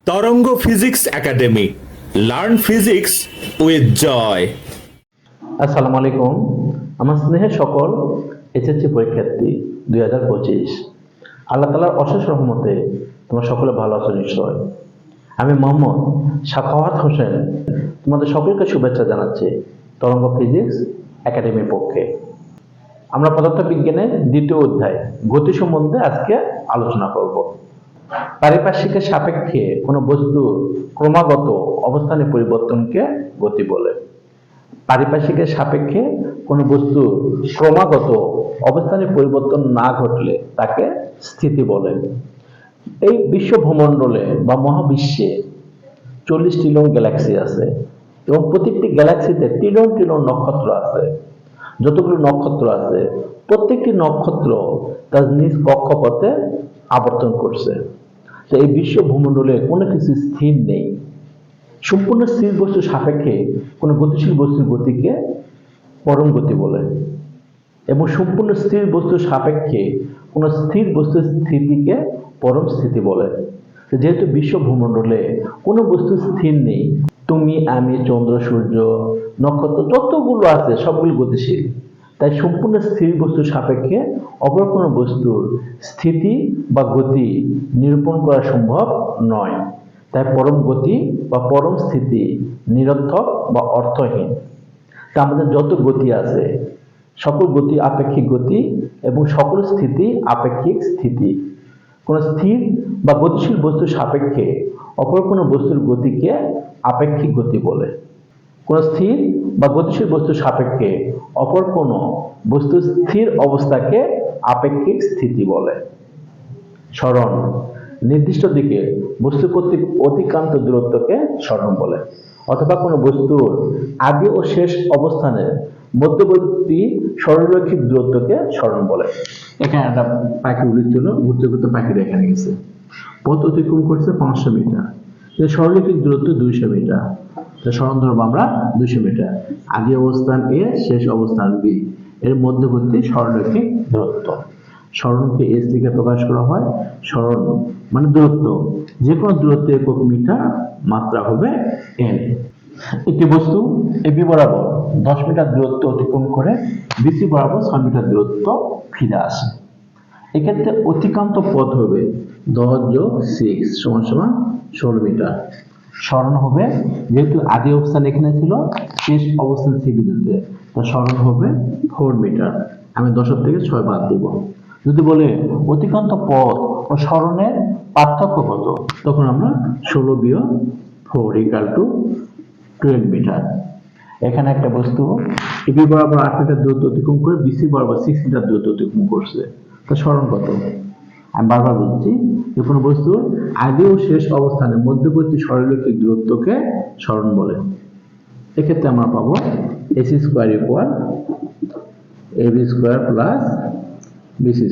তরঙ্গ physics academy, learn physics with Joy. আসসালামু আলাইকুম। আমার স্নেহের সকল এসএসসি পরীক্ষার্থী 2025, আল্লাহ তাআলার অশেষ রহমতে তোমরা সকলে ভালো আছো নিশ্চয়। আমি মোহাম্মদ সাখাওয়াত হোসেন তোমাদের সকলকে শুভেচ্ছা জানাচ্ছি তরঙ্গ ফিজিক্স একাডেমির পক্ষে। আমরা পদার্থবিজ্ঞানের দ্বিতীয় অধ্যায় গতি সম্বন্ধে আজকে আলোচনা করব। পারিপার্শ্বিকের সাপেক্ষে কোনো বস্তুর ক্রমাগত অবস্থানের পরিবর্তনকে গতি বলে। পারিপার্শ্বিকের সাপেক্ষে কোনো বস্তুর ক্রমাগত অবস্থানের পরিবর্তন না ঘটলে তাকে স্থিতি বলে। এই বিশ্ব ভূমণ্ডলে বা মহাবিশ্বে 40 ট্রিলিয়ন গ্যালাক্সি আছে এবং প্রত্যেকটি গ্যালাক্সিতে ট্রিলিয়ন ট্রিলিয়ন নক্ষত্র আছে। যতগুলো নক্ষত্র আছে প্রত্যেকটি নক্ষত্র তার নিজ কক্ষপথে আবর্তন করছে। তো এই বিশ্ব ভূমণ্ডলে কোনো কিছু স্থির নেই। সম্পূর্ণ স্থির বস্তুর সাপেক্ষে কোনো গতিশীল বস্তুর গতিকে পরম গতি বলে এবং সম্পূর্ণ স্থির বস্তুর সাপেক্ষে কোনো স্থির বস্তুর স্থিতিকে পরম স্থিতি বলে। যেহেতু বিশ্ব ভূমণ্ডলে কোনো বস্তু স্থির নেই, তুমি আমি চন্দ্র সূর্য নক্ষত্র যতগুলো আছে সবগুলো গতিশীল, তাই সম্পূর্ণ স্থির বস্তুর সাপেক্ষে অপর কোনো বস্তুর স্থিতি বা গতি নিরূপণ করা সম্ভব নয়। তাই পরম গতি বা পরম স্থিতি নিরর্থক বা অর্থহীন। তা আমাদের যত গতি আছে সকল গতি আপেক্ষিক গতি এবং সকল স্থিতি আপেক্ষিক স্থিতি। কোনো স্থির বা গতিশীল বস্তুর সাপেক্ষে অপর কোনো বস্তুর গতিকে আপেক্ষিক গতি বলে। কোনো স্থির বা গতিশীল বস্তুর সাপেক্ষে অপর কোনো বস্তুর স্থির অবস্থাকে আপেক্ষিক স্থিতি বলে। সরণ, নির্দিষ্ট দিকে বস্তু কর্তৃক অতিক্রান্ত দূরত্বকে সরণ বলে, অথবা কোনো বস্তুর আদি ও শেষ অবস্থানের মধ্যবর্তী সরলরৈখিক দূরত্বকে সরণ বলে। এখানে একটা পাখি উড়েছিল, ঘুরতে ঘুরতে পাখিটা এখানে গেছে, পথ অতিক্রম করছে 500 মিটার, সরলরৈখিক দূরত্ব 200 মিটার। সরণ ধরবো আমরা 200 মিটার। আদি অবস্থান এ, শেষ অবস্থান বি, এর মধ্যবর্তী সরলরৈখিক দূরত্ব। সরণকে এস লিখে প্রকাশ করা হয়। সরণ মানে দূরত্ব, যে কোনো দূরত্বের একক মিটার, মাত্রা হবে এন। একটি বস্তু এবি বরাবর 10 মিটার দূরত্ব অতিক্রম করে বিসি বরাবর 6 মিটার দূরত্ব ফিরে আসে। এক্ষেত্রে অতিক্রান্ত পথ হবে 10 যোগ 6 সমান সমান 16 মিটার। সরণ হবে, যেহেতু আদি অবস্থান এখানে ছিল, শেষ অবস্থান সি বিন্দুতে, তো সরণ হবে 4 মিটার। আমি 10 থেকে 6 বাদ দিব। যদি বলে অতিক্রান্ত পথ ও সরণের পার্থক্য কত, তখন আমরা 16 বিয়োগ 4 = 12 মিটার। এখানে একটা বস্তু এবি বরাবর 8 মিটার দূরত্ব অতিক্রম করে বিসি বরাবর 6 মিটার দূরত্ব অতিক্রম করছে, তো সরণ কত? আমি বারবার বলছি যে কোনো বস্তুর আদি ও শেষ অবস্থানের মধ্যবর্তী সরলরৈখিক দূরত্বকে সরণ বলে। এক্ষেত্রে আমরা পাবো AC² = AB² plus BC²।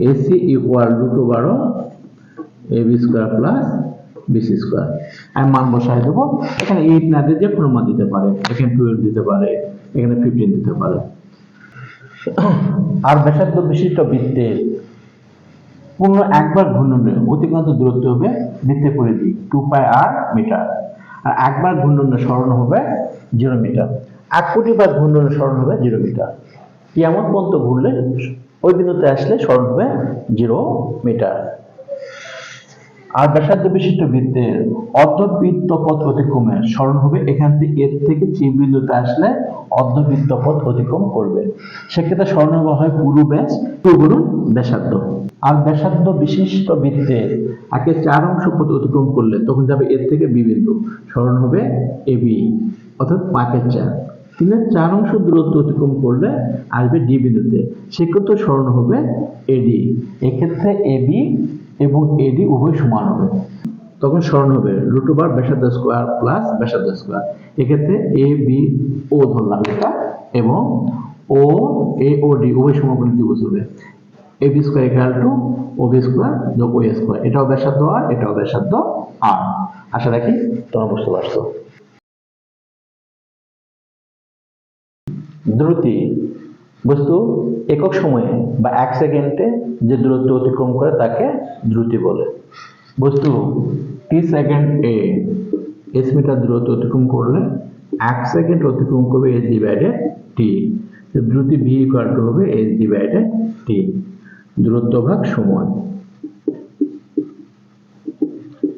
AC = √12 AB² plus BC²। আমি মান বসাই দেবো। এখানে 8 না দিয়ে যে কোনো মান দিতে পারে, এখানে 12 দিতে পারে, এখানে 15 দিতে পারে। আর ব্যাসার্ধ বিশিষ্ট বৃত্তের পূর্ণ একবার ঘূর্ণনে অতিক্রান্ত দূরত্ব হবে বৃত্তের পরিধি 2πr মিটার। আর একবার ঘূর্ণনে সরণ হবে 0 মিটার। 1 কোটি বার ঘূর্ণনে সরণ হবে 0 মিটার। কিয়ামত পর্যন্ত ঘুরলে ওই বিন্দুতে আসলে সরণ হবে 0 মিটার। আর ব্যাসার্ধ বিশিষ্ট বৃত্তের অর্ধবৃত্ত পথ অতিক্রমে সরণ হবে এখান থেকে এর থেকে চি বিন্দুতে আসলে অর্ধবৃত্ত পথ অতিক্রম করবে। সেক্ষেত্রে সরণ হয় পুরু ব্যাস, পুরুগুণ ব্যাসার্ধ। আর ব্যাসার্ধ বিশিষ্ট বৃত্তের আগে 4 অংশ পথ অতিক্রম করলে তখন যাবে এর থেকে বি বিন্দু, সরণ হবে এবি, অর্থাৎ 5/4। 4 অংশ দূরত্ব অতিক্রম করলে আসবে ডি বিন্দুতে, সেক্ষেত্রে সরণ হবে এডি। এক্ষেত্রে এবি এবং এডি উভয় সমান হবে, তখন সরণ হবে √2 ব্যাসার্ধ স্কয়ার প্লাস ব্যাসার্ধ স্কয়ার। এক্ষেত্রে এ বি ও ধরলাম এটা, এবং ও এ ও ডি উভয় সমকোণী ত্রিভুজ হবে। AB² = OB² যোগ OA²। এটাও ব্যাসার্ধ আর এটাও ব্যাসার্ধ আর। আশা রাখি তোমরা বুঝতে পারছো। দ্রুতি, বস্তু একক সময়ে বা 1 সেকেন্ডে যে দূরত্ব অতিক্রম করে তাকে দ্রুতি বলে। বস্তু t সেকেন্ড এ এস মিটার দূরত্ব অতিক্রম করলে 1 সেকেন্ড অতিক্রম করবে এস ডিভাইডেড টি। দ্রুতি ভি ইকুয়াল টু হবে এস ডিভাইডেড টি, দূরত্ব ভাগ সময়।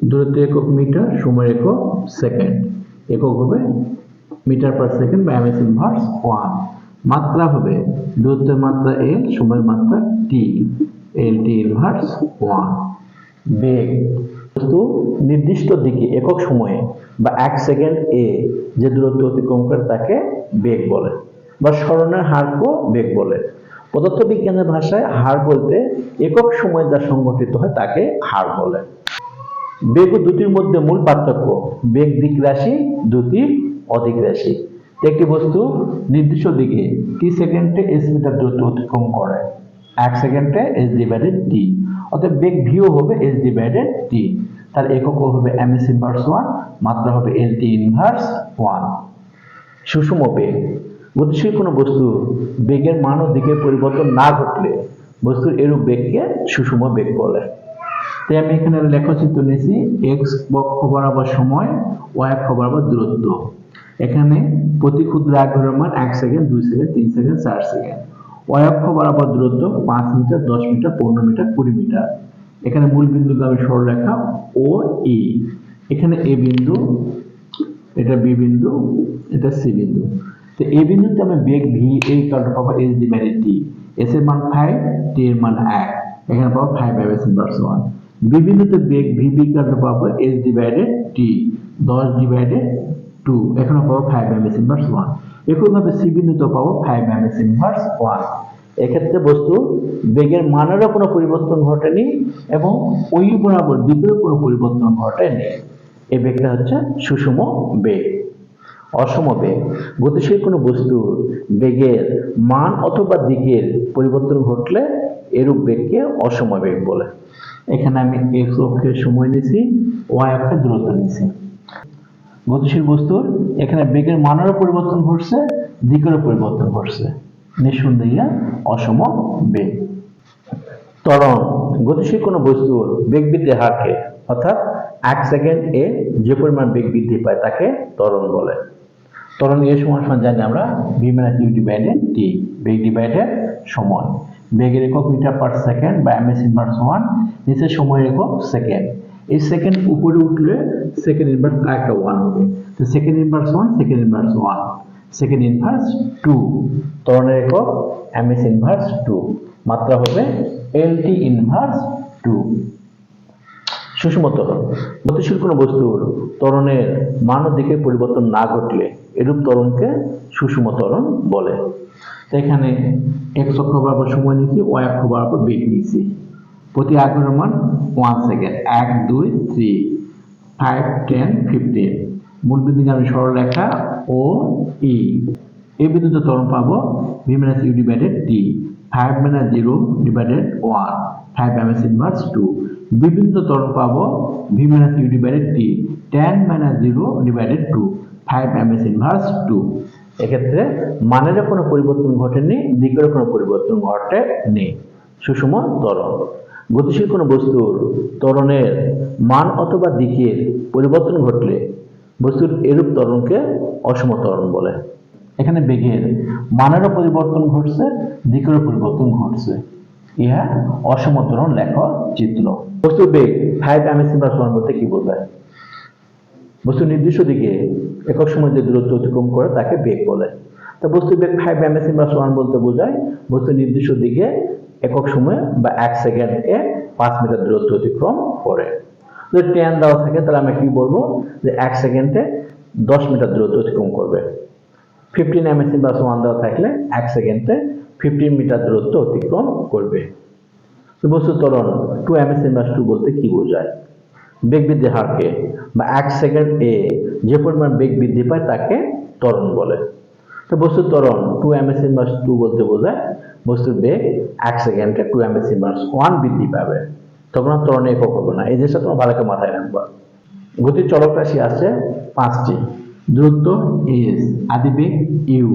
দূরত্ব একক মিটার, সময় একক সেকেন্ড, একক হবে মিটার পার সেকেন্ড বা এমএস ইনভার্স 1। মাত্রা হবে দূরত্বের মাত্রা এল, সময়ের মাত্রা টি, এল টি ইনভার্স 1। বেগ বস্তু নির্দিষ্ট দিকে একক সময়ে বা 1 সেকেন্ড এ যে দূরত্ব অতিক্রম করে তাকে বেগ বলে, বা সরণের হারকেও বেগ বলে। পদার্থবিজ্ঞানের ভাষায় হার বলতে একক সময়ে যা সংঘটিত হয় তাকে হার বলে। বেগ ও দ্রুতির মধ্যে মূল পার্থক্য বেগ দিক রাশি, দ্রুতি অদিক রাশি। একটি বস্তু নির্দিষ্ট দিকে টি সেকেন্ডে এস মিটার দূরত্ব অতিক্রম করে, 1 সেকেন্ডে এস ডিভাইডেড টি, অতএব বেগ ভিও হবে এস ডিভাইডেড টি। তার একক হবে এমএস ইনভার্স 1, মাত্রা হবে এল টি ইনভার্স 1। সুষম বেগ গতিশীল কোনো বস্তু বেগের মান ও দিকের পরিবর্তন না ঘটলে বস্তুর এরূপ বেগকে সুষম বেগ বলে। তাই আমি এখানে লেখচিত্র নিয়েছি, এক্স অক্ষ বরাবর সময়, ওয়াই অক্ষ বরাবর দূরত্ব। এখানে প্রতি ক্ষুদ্র আগ্রহের মান 1 second, 2 second, 3 second, 4 second. Y অক্ষ বরাবর দূরত্ব 5 মিটার, 10 মিটার, 15 মিটার, 20 মিটার। এখানে মূল বিন্দুগামী সরলরেখা ও ই। এখানে এ বিন্দু, এটা বি বিন্দু, এটা সি বিন্দু। তো এই বিন্দুতে আমি বেগ ভি এই কারণে পাবো এস ডিভাইডেড টি। এস এর মান 5, টি এর মান 1, এখানে পাবো 5 এমএস ইনভার্স 1। বি বিন্দুতে বেগ ভি বি কারণে পাবো এস ডিভাইডেড টি, 10 ডিভাইডেড 2, এখানে পাবো 5 এমএস ইনভার্স 1। একইভাবে সি বিন্দুতে পাবো 5 এমএস ইনভার্স 1। এক্ষেত্রে বস্তু বেগের মানেরও কোনো পরিবর্তন ঘটেনি এবং ওই বরাবর দিকেরও কোনো পরিবর্তন ঘটেনি। এই বেগটা হচ্ছে সুষম বেগ। অসম বেগ গতিশীল কোনো বস্তুর বেগের মান অথবা দিকের পরিবর্তন ঘটলে এরূপ বেগকে অসম বেগ বলে। এখানে আমি এক্স অক্ষের সময় নিয়েছি, ওয়াই অক্ষের দূরত্ব নিয়েছি। গতিশীল বস্তুর এখানে বেগের মানেরও পরিবর্তন ঘটছে, দিকেরও পরিবর্তন ঘটছে, নিঃসন্দেহে অসম বেগ। ত্বরণ গতিশীল কোনো বস্তুর বেগ বৃদ্ধির হারকে অর্থাৎ 1 সেকেন্ড এ যে পরিমাণ বেগ বৃদ্ধি পায় তাকে ত্বরণ বলে। ত্বরণ এর সমান জানি আমরা v minus you divided t, বেগ ডিভাইডেড সময়। বেগের একক মিটার পার সেকেন্ড বা এমএস ইনভার্স 1, নিচে সময়ের একক সেকেন্ড। এই সেকেন্ড উপরে উঠলে সেকেন্ড ইনভার্স আরেকটা 1 হবে, তো second inverse 1, second inverse 1, second inverse 2। ত্বরণের একক এমএস ইনভার্স 2, মাত্রা হবে এল টি ইনভার্স 2। সুষম ত্বরণ গতিশীল কোনো বস্তুর ত্বরণের মান ও দিকের পরিবর্তন না ঘটলে এরূপ ত্বরণকে সুষম ত্বরণ বলে। তো এখানে এক্স অক্ষ বরাবর সময় নিয়েছি, ওয়াই অক্ষ বরাবর বেগ নিয়েছি। প্রতি আগ্রহের মান 1 সেকেন্ড, 1, 2, 3, 5, 10, 15। মূল বিন্দুগামী সরলরেখা ও ই। এই বিন্দুতে ত্বরণ পাবো v minus you divided t, 5 minus 0 divided 1, 5 ms inverse 2। বিবিন্ধ ত্বরণ পাবো v minus you divided t, 10 minus 0 divided 2, 5 ms inverse 2। এক্ষেত্রে মানেরও কোনো পরিবর্তন ঘটেনি, দিকেরও কোনো পরিবর্তন ঘটেনি, সুষম ত্বরণ। গতিশীল কোনো বস্তুর ত্বরণের মান অথবা দিকের পরিবর্তন ঘটলে বস্তুর এরূপ ত্বরণকে অসম ত্বরণ বলে। এখানে বেগের মানেরও পরিবর্তন ঘটছে, দিকেরও পরিবর্তন ঘটছে, ইহা অসম ত্বরণ লেখ চিত্র। বস্তুর বেগ 5 এমএস ইনভার্স 1 বলতে কি বোঝায়? বস্তু নির্দিষ্ট দিকে একক সময় যে দূরত্ব অতিক্রম করে তাকে বেগ বলে। তো বস্তুর বেগ 5 এমএস ইনভার্স 1 বলতে বোঝায় বস্তু নির্দিষ্ট দিকে একক সময়ে বা 1 সেকেন্ডে 5 মিটার দূরত্ব অতিক্রম করে। যদি 10 দেওয়া থাকে তাহলে আমরা কি বলবো যে 1 সেকেন্ডে 10 মিটার দূরত্ব অতিক্রম করবে। 15 এমএস ইনভার্স 1 দেওয়া থাকলে 1 সেকেন্ডে 15 মিটার দূরত্ব অতিক্রম করবে। তো বস্তুর ত্বরণ 2 এমএস ইনভার্স 2 বলতে কি বোঝায়? বেগ বৃদ্ধির হারকে বা 1 সেকেন্ড এ যে পরিমাণ বেগ বৃদ্ধি পায় তাকে ত্বরণ বলে। তো বস্তুর ত্বরণ 2 এমএস ইনভার্স 2 বলতে বোঝায় বস্তুর বেগ 1 সেকেন্ডে 2 এমএস ইনভার্স 1 বৃদ্ধি পাবে, তখন আর ত্বরণে একক হবে না। এই জিনিসটা তোমার ভালো করে মাথায় রাখবা। গতির চলক রাশি আছে 5টি। দূরত্ব এস, আদি বেগ ইউ,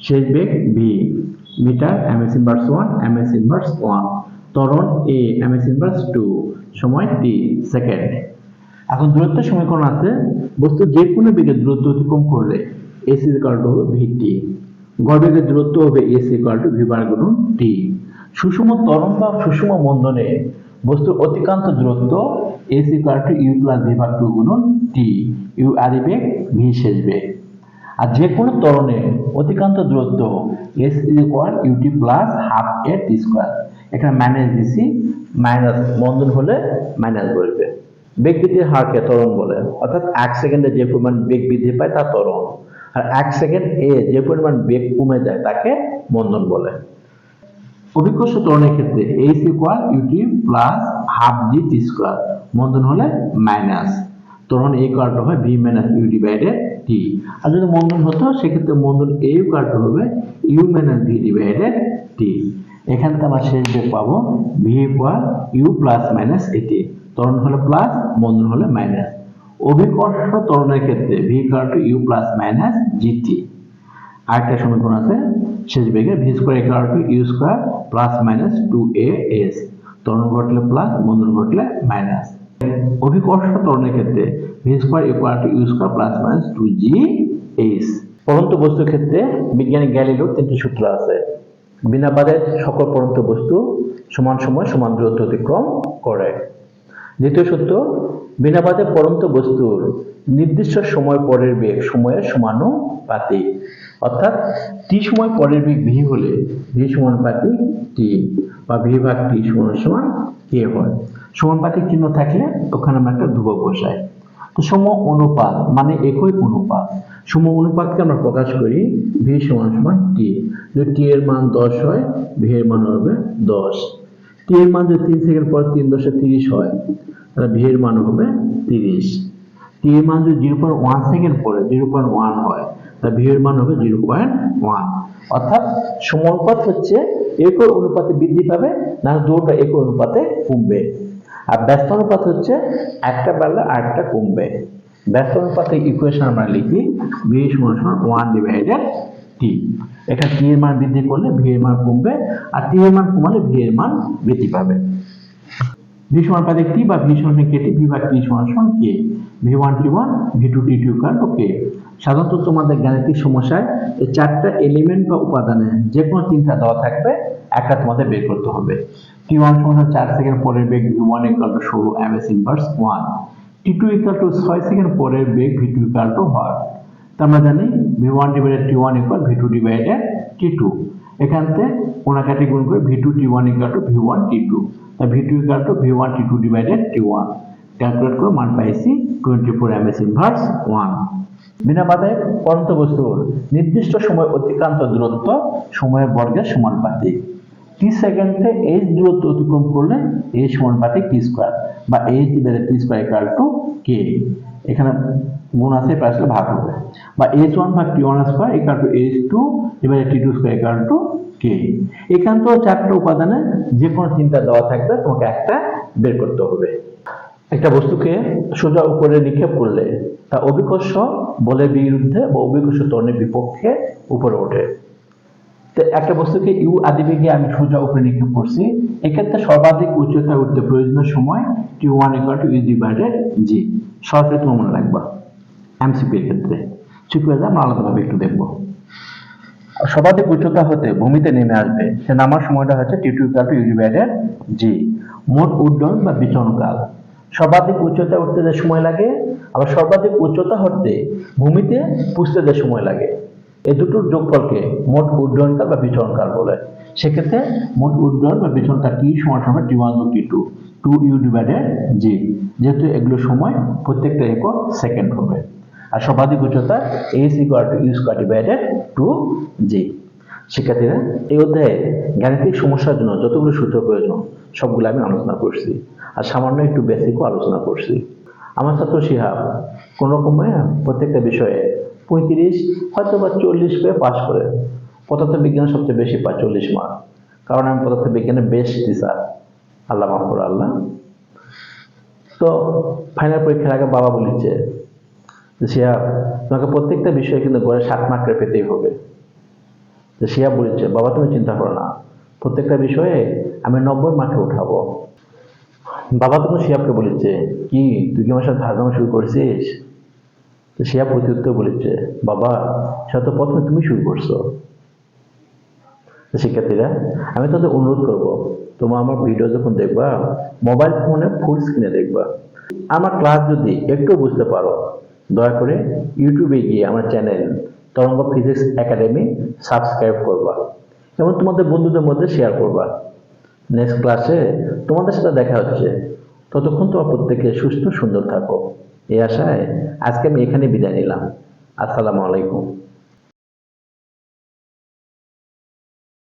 শেষ বেগ v, metre MS inverse 1, MS inverse 1, ত্বরণ এ এমএস ইনভার্স 2, সময় টি সেকেন্ড। এখন দূরত্ব সমীকরণ আছে, বস্তু যে কোনো বেগে দূরত্ব অতিক্রম করলে এস ইকুয়াল টু হবে ভিটি, গড়বেগের দূরত্ব হবে এস ইকুয়াল টু ভি বার গুণন টি। সুষম ত্বরণ বা সুষম মন্দনে বস্তুর অতিক্রান্ত দূরত্ব S equal to u plus v ভাগ টু গুণন টি, ইউ আদি বেগ, ভি শেষ বেগ। আর যে কোনো ত্বরণে অতিক্রান্ত দূরত্ব S equal U T plus half A T square. এখানে মাইনাস দিছি, মাইনাস মন্দন হলে মাইনাস বলবে। বেগ বৃদ্ধির হারকে ত্বরণ বলে, অর্থাৎ 1 সেকেন্ডে যে পরিমাণ বেগ বৃদ্ধি পায় তা ত্বরণ, আর 1 সেকেন্ড এ যে পরিমাণ বেগ কমে যায় তাকে মন্দন বলে। অভিকর্ষ ত্বরণের ক্ষেত্রে H equal U T plus half G T square, মন্দন হলে মাইনাস, ত্বরণ এ ইকুয়াল টু হয় V minus you divided T. আর যদি মন্দন হতো সেক্ষেত্রে মন্দন এ ইকুয়াল টু হবে U minus V divided T. এখান থেকে আমরা শেষ বেগ পাবো V equal U plus minus A T, ত্বরণ হলে প্লাস, মন্দন হলে মাইনাস। অভিকর্ষ ত্বরণের ক্ষেত্রে v equal to u plus minus gt. আরেকটা সমীকরণ আছে শেষ বেগে v square equal to u square plus minus 2as, ত্বরণ ঘটলে প্লাস, মন্দন ঘটলে মাইনাস। অভিকর্ষ ত্বরণের ক্ষেত্রে v square equal to u square plus minus 2gh। পরন্ত বস্তুর ক্ষেত্রে বিজ্ঞানী গ্যালিলিওর 3টি সূত্র আছে। বিনা বাধায় সকল পরন্ত বস্তু সমান সময় সমান দূরত্ব অতিক্রম করে। দ্বিতীয় সূত্র, বিনা বাধে পরন্ত বস্তুর নির্দিষ্ট সময় পরের বেগ সময়ের সমানুপাতিক, অর্থাৎ টি সময় পরের বেগ ভি হলে ভি সমানুপাতিক টি, বা ভি ভাগ টি সমান সমান কে হয়। সমানুপাতিক চিহ্ন থাকলে ওখানে আমরা একটা ধ্রুবক বসাই। তো সম অনুপাত মানে একই অনুপাত, সম অনুপাতকে আমরা প্রকাশ করি ভি সমান সমান টি। যদি টি এর মান 10 হয়, ভি এর মান হবে 10। টি এর মান যদি 3 সেকেন্ড পর 3 10 30 হয়, তাহলে ভি এর মান হবে 30। টি এর মান যদি 0.1 সেকেন্ড পরে 0.1 হয়, তাহলে ভি এর মান হবে 0.1। অর্থাৎ সমানুপাত হচ্ছে একই অনুপাতে বৃদ্ধি পাবে, না দুটো একই অনুপাতে কমবে। আর ব্যস্ত অনুপাত হচ্ছে একটা বাড়লে আরেকটা কমবে। ব্যস্ত অনুপাতের ইকুয়েশন আমরা লিখি ভি সমান সমান 1 ডিভাইডেড টি। এখানে টি এর মান বৃদ্ধি করলে ভি এর মান কমবে, আর টি এর মান কমালে ভি এর মান বৃদ্ধি পাবে। ভি সমানুপাতিক টি বা ভি সমান কে টি, ভি ভাগ টি সমান সমান কে, ভি1 টি1, ভি2 টি2 ইকুয়াল টু কে। সাধারণত তোমাদের গাণিতিক সমস্যায় এই 4টা এলিমেন্ট বা উপাদানে যে কোনো 3টা দেওয়া থাকবে, একটা তোমাদের বের করতে হবে। টি1 সমান 4 সেকেন্ড পরের বেগ v one equal to 16 MS inverse 1, t two equal to 6 second পরের বেগ ভি2 ইকুয়াল টু হোয়াট। তো আমরা জানি v one divided t one equal v two divided t two. এখান থেকে কোণাকাটি গুণ করে v two t one equal to v one t two, তাই v two equal to v one t two divided t one. Calculate করে মান পাইছি 24 এমএস ইনভার্স 1। বিনা বাধায় পরন্ত বস্তুর নির্দিষ্ট সময় অতিক্রান্ত দূরত্ব সময়ের বর্গের সমানুপাতিক। টি সেকেন্ডে এইচ দূরত্ব অতিক্রম করলে এইচ সমানুপাতিক টি স্কোয়ার, বা H divided T square equal to K. এখানে গুণ আছে, প্রায় ভাগ হবে, বা h1 ভাগ t1 square equal to h2 divided t2 square equal to k। এখান থেকে 4টা উপাদানে যে কোনো 3টা দেওয়া থাকবে, তোমাকে একটা বের করতে হবে। একটা বস্তুকে সোজা উপরে নিক্ষেপ করলে তা অভিকর্ষ বলের বিরুদ্ধে বা অভিকর্ষ ত্বরণের বিপক্ষে উপরে ওঠে। তো একটা বস্তুকে ইউ আদি বেগে আমি সোজা উপরে নিক্ষেপ করছি, এক্ষেত্রে সর্বাধিক উচ্চতায় উঠতে প্রয়োজনীয় সময় t1 equal to u divided g. সরাসরি তোমার মনে রাখবা এমসিকিউ এর ক্ষেত্রে। শিখবে আমরা আলাদাভাবে একটু দেখবো। সর্বাধিক উচ্চতা হতে ভূমিতে নেমে আসবে, সে নামার সময়টা হচ্ছে টি2 ইকুয়াল টু ইউ ডিভাইডেড জি। মোট উড্ডয়ন বা বিচরণকাল, সর্বাধিক উচ্চতা উঠতে যে সময় লাগে, আবার সর্বাধিক উচ্চতা হতে ভূমিতে পুষতে যে সময় লাগে, এই দুটোর যোগফলকে মোট উড্ডয়নকাল বা বিচরণকাল বলে। সেক্ষেত্রে মোট উড্ডয়ন বা বিচরণকাল টি সমান সমান টি1 ও টি2 2u ডিভাইডেড জি, যেহেতু এগুলো সময় প্রত্যেকটা একক সেকেন্ড হবে। আর সর্বাধিক উচ্চতা h equal to u square divided 2g। শিক্ষার্থীরা, এই অধ্যায়ে গাণিতিক সমস্যার জন্য যতগুলো সূত্র প্রয়োজন সবগুলো আমি আলোচনা করছি, আর সামান্য একটু বেসিকও আলোচনা করছি। আমার ছাত্র শিহাব কোন রকমে প্রত্যেকটা বিষয়ে 35 হয়তো বা 40 পেয়ে পাস করে। পদার্থ বিজ্ঞানে সবচেয়ে বেশি পায় 40 মার্ক, কারণ আমি পদার্থ বিজ্ঞানের বেস্ট টিচার, আল্লাহ মাফ করে আল্লাহ। তো ফাইনাল পরীক্ষার আগে বাবা বলেছে যে শিহাব তোমাকে প্রত্যেকটা বিষয়ে কিন্তু গড়ে 7 মার্ক করে পেতেই হবে। যে শিহাব বলেছে বাবা তুমি চিন্তা করো না, প্রত্যেকটা বিষয়ে আমি 90 মার্কে উঠাবো। বাবা তখন শিহাবকে বলেছে, কি তুই কি আমার সাথে ফাজলামো শুরু করেছিস? তো শিহাব প্রত্যুত্তর বলেছে, বাবা সেটা তো প্রথমে তুমি শুরু করছো। তো শিক্ষার্থীরা, আমি তাদের অনুরোধ করব, তোমরা আমার ভিডিও যখন দেখবা মোবাইল ফোনে ফুল স্ক্রিনে দেখবা। আমার ক্লাস যদি একটু বুঝতে পারো, দয়া করে ইউটিউবে গিয়ে আমার চ্যানেল তরঙ্গ ফিজিক্স একাডেমি সাবস্ক্রাইব করবা এবং তোমাদের বন্ধুদের মধ্যে শেয়ার করবা। নেক্সট ক্লাসে তোমাদের সাথে দেখা হচ্ছে। ততক্ষণ তোমরা প্রত্যেকে সুস্থ সুন্দর থাকো, এই আশায় আজকে আমি এখানে বিদায় নিলাম। আসসালামু আলাইকুম।